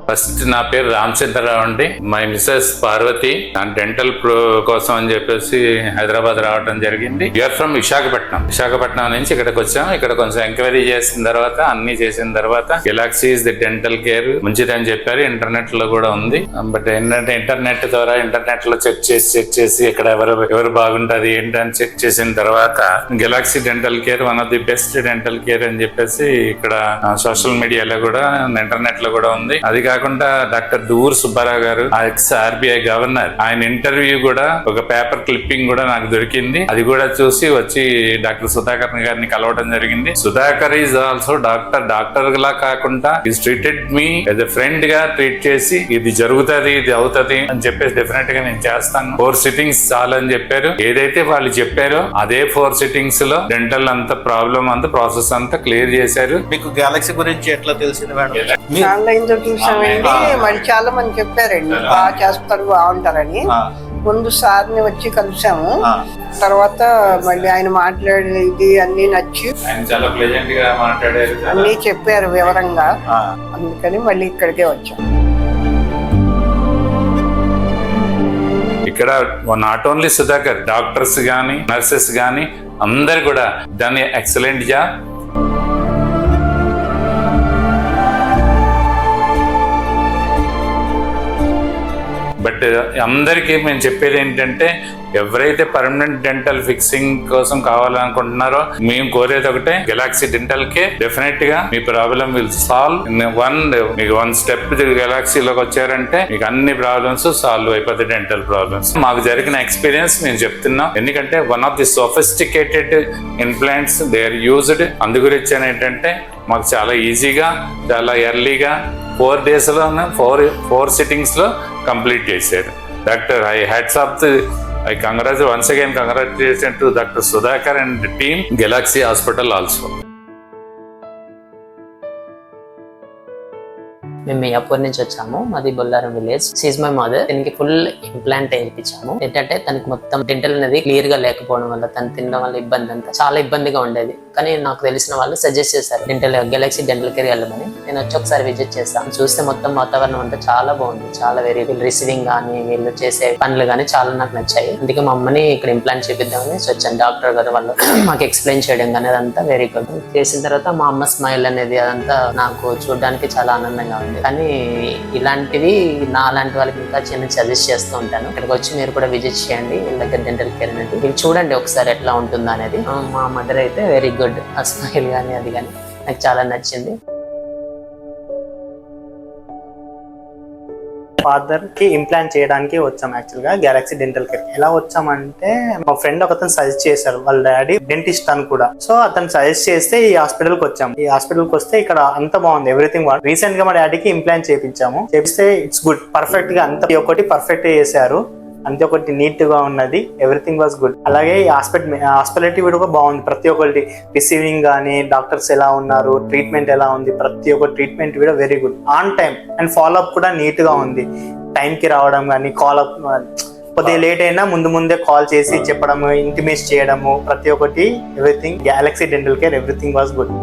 First నా పేరు రామచంద్రరావు అండి. My missus Parvathi. Dental pro కోసం అని చెప్పేసి హైదరాబాద్ రావడం జరిగింది. యూఆర్ ఫ్రమ్ విశాఖపట్నం నుంచి ఇక్కడికి వచ్చాం. ఇక్కడ కొంచెం ఎంక్వైరీ చేసిన తర్వాత అన్ని చేసిన తర్వాత Galaxy is the dental care మంచిదని చెప్పారు. ఇంటర్నెట్ లో కూడా ఉంది. బట్ ఏంటంటే ఇంటర్నెట్ ద్వారా ఇంటర్నెట్ లో చెక్ చేసి ఇక్కడ ఎవరు బాగుంటది ఏంటని చెక్ చేసిన తర్వాత Galaxy dental care one of the best dental care అని చెప్పేసి ఇక్కడ సోషల్ మీడియాలో కూడా ఇంటర్నెట్ లో కూడా ఉంది. అది కాకుండా డాక్టర్ దూర్ సుబ్బారావు గారు ఎక్స్ ఆర్బీఐ గవర్నర్, ఆయన ఇంటర్వ్యూ కూడా ఒక పేపర్ క్లిప్పింగ్ కూడా నాకు దొరికింది. అది కూడా చూసి వచ్చి డాక్టర్ సుధాకర్ గారిని కలవడం జరిగింది. సుధాకర్ ఈజ్ ఆల్సో డాక్టర్ లా కాకుండా is treated me as a friend గా ట్రీట్ చేసి ఇది జరుగుతుంది ఇది అవుతుంది అని చెప్పేసి డెఫినెట్ గా నేను చేస్తాను. 4 సిట్టింగ్స్ చాలని చెప్పారు. ఏదైతే వాళ్ళు చెప్పారో అదే 4 సిట్టింగ్స్ లో డెంటల్ అంతా ప్రాబ్లం అంతా ప్రాసెస్ అంతా క్లియర్ చేశారు. మీకు గెలాక్సీ గురించి ఎట్లా తెలిసింది మేడం? ఆన్లైన్ లో చూసామండి. మరి చాలా మంది చెప్పారండి బాగా చేస్తారు బాగుంటారని. ముందు సార్ని వచ్చి కలిసాము. తర్వాత మళ్ళీ ఆయన మాట్లాడేది అన్ని నచ్చి చాలా ప్లెజెంట్ గా మాట్లాడారు, అన్ని చెప్పారు వివరంగా. అందుకని మళ్ళీ ఇక్కడికే వచ్చాం. ఇక్కడ నాట్ ఓన్లీ సుధాకర్, డాక్టర్స్ గానీ నర్సెస్ గానీ అందరు కూడా దాన్ని ఎక్సలెంట్ జాబ్. బట్ అందరికీ మేము చెప్పేది ఏంటంటే ఎవరైతే పర్మనెంట్ డెంటల్ ఫిక్సింగ్ కోసం కావాలనుకుంటున్నారో మేము కోరేది ఒకటే, గెలాక్సీ డెంటల్ కే డెఫినెట్ గా మీ ప్రాబ్లం విల్ సాల్వ్ మీకు 1 స్టెప్ గెలాక్సీలోకి వచ్చారంటే మీకు అన్ని ప్రాబ్లమ్స్ సాల్వ్ అయిపోతాయి, డెంటల్ ప్రాబ్లమ్స్. మాకు జరిగిన ఎక్స్పీరియన్స్ నేను చెప్తున్నాం. ఎందుకంటే one of the sophisticated implants they are used. అందు గురించి ఏంటంటే మాకు చాలా ఈజీగా చాలా ఎర్లీగా 4 days లోనే 4 సిట్టింగ్స్ లో కంప్లీట్ చేశారు. Doctor I congratulate once again congratulations to Dr. Sudhakar and the team, Galaxy Hospital also. మేము మియాపూర్ నుంచి వచ్చాము. మాది Bollaram village. She's my mother. దీనికి ఫుల్ ఇంప్లాంట్ వేయించాము. ఏంటంటే తనకి మొత్తం డెంటల్ అనేది క్లియర్ గా లేకపోవడం వల్ల తను తినడం వల్ల ఇబ్బంది అంతా చాలా ఇబ్బందిగా ఉండేది. కానీ నాకు తెలిసిన వాళ్ళు సజెస్ట్ చేశారు గెలాక్సీ డెంటల్ కేర్ వెళ్ళమని. నేను వచ్చి ఒకసారి విజిట్ చేస్తాను. చూస్తే మొత్తం వాతావరణం అంతా చాలా బాగుంది. చాలా వీళ్ళు రిసీవింగ్ కానీ వీళ్ళు చేసే పనులు కానీ చాలా నాకు నచ్చాయి. అందుకే మా అమ్మని ఇక్కడ ఇంప్లాంట్ చేపిద్దామని వచ్చాను. డాక్టర్ గారు వాళ్ళు మాకు ఎక్స్ప్లెయిన్ చేయడం కానీ అదంతా వెరీ గుడ్. చేసిన తర్వాత మా అమ్మ స్మైల్ అనేది అదంతా నాకు చూడడానికి చాలా ఆనందంగా ఉంది. కానీ ఇలాంటివి నా లాంటి వాళ్ళకి ఇంకా చిన్న సజెస్ట్ చేస్తూ ఉంటాను. ఇక్కడికి వచ్చి మీరు కూడా విజిట్ చేయండి వీళ్ళ దగ్గర డెంటల్ కేర్ అనేది. మీరు చూడండి ఒకసారి ఎట్లా ఉంటుందో అనేది. మా మదర్ అయితే వెరీ గుడ్. ఆ స్మైల్ కానీ అది కానీ నాకు చాలా నచ్చింది. ఫాదర్ కి ఇంప్లాంట్ చేయడానికి వచ్చాం. యాక్చువల్ గా గెలాక్సీ డెంటల్ కేర్ ఎలా వచ్చామంటే మా ఫ్రెండ్ ఒకతను సజెస్ట్ చేశారు. వాళ్ళ డాడీ డెంటిస్ట్ అని కూడా. సో అతను సజెస్ట్ చేస్తే ఈ హాస్పిటల్ కి వచ్చాం. ఈ హాస్పిటల్ కి వస్తే ఇక్కడ అంత బాగుంది, ఎవ్రీథింగ్ బాగుంది. రీసెంట్ గా మా డాడీకి ఇంప్లాంట్ చేపిస్తే ఇట్స్ గుడ్. పర్ఫెక్ట్ గా అంత ఒకటి పర్ఫెక్ట్ చేశారు. అంతే ఒకటి నీట్ గా ఉన్నది. Everything was good. అలాగే ఈ హాస్పిటాలిటీ కూడా బాగుంది. ప్రతి ఒక్కటి రిసీవింగ్ కానీ డాక్టర్స్ ఎలా ఉన్నారు, ట్రీట్మెంట్ ఎలా ఉంది, ప్రతి ఒక్క ట్రీట్మెంట్ కూడా very good. On time and follow up కూడా నీట్ గా ఉంది. టైం కి రావడం కానీ కాల్ అప్ కొద్దిగా లేట్ అయినా ముందే కాల్ చేసి చెప్పడము, ఇంటిమేట్ చేయడము, ప్రతి ఒక్కటి everything. Galaxy dental care everything was good.